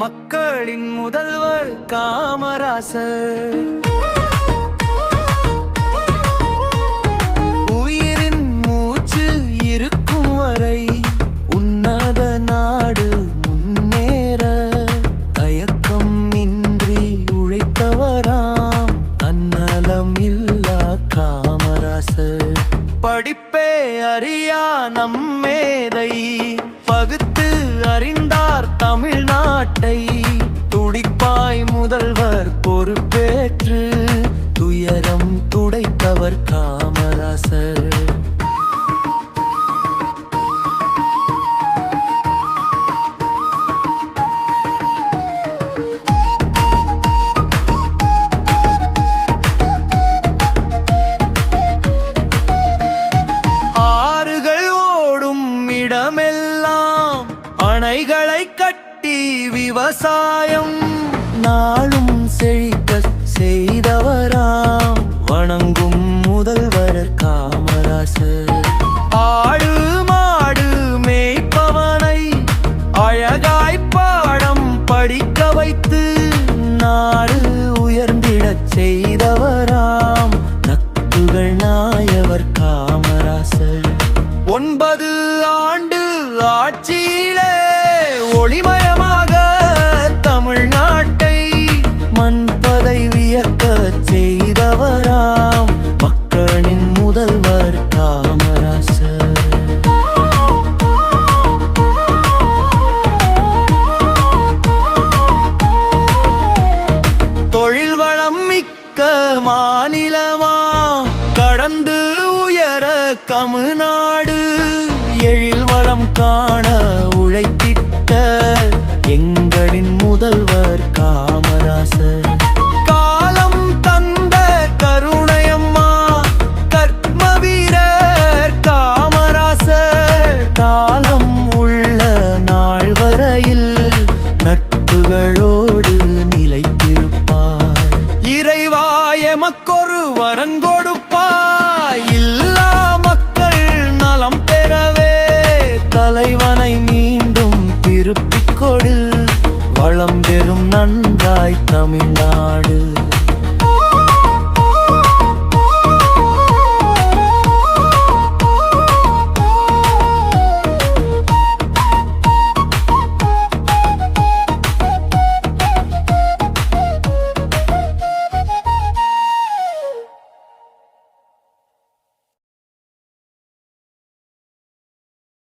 மக்களின் முதல்வர் காமராசர். உயிரின் மூச்சு இருக்கும் வரை உன்னத நாடு முன்னேற தயக்கம் இன்றி உழைத்தவராம் தன்னலம் இல்லா காமராசர். படிப்பே அறியா நம்மேதை பகுத்து அறிந்தார் தமிழ்நாட்டை. துடிப்பாய் முதல்வர் பொறுப்பேற்று துயரம் துடைத்தவர் காமராசர். இடமெல்லாம் அணைகளை கட்டி விவசாயம் நாளும் செழிக்க செய்தவராம் வணங்கும் முதல்வர் காமராசர். ஆடு மாடு மேய்ப்பவனை அழகாய் பாடம் படிக்க வைத்து நாடு உயர்ந்திடச் செய்தவராம் நக்குகள் நாயவர் காமராசர். 9 ஆண்டு ஆட்சியிலே ஒளிமயமாக தமிழ்நாட்டை மண்பதை வியக்க செய்தவராம் மக்களின் முதல்வர் காமராசர். தொழில் வளம் மிக்க மாநிலமா கடந்து உயர தமிழ்நாடு எழில் வளம் காண உழைத்திட்ட எங்களின் முதல்வர் காமராசர். காலம் தந்த கருணையம்மா கர்ம வீரர் காமராசர். காலம் உள்ள நாள் வரையில் நட்புகளோடு நிலைத்திருப்பார். இறைவா எமக்கொரு வரன் கொடுப்பாய். இல்லா மக்கள் நலம் பெறவே தலைவனை மீண்டும் திருப்பிக் கொடு. வளம் பெறும் நன்றாய் தமிழ்நாடு.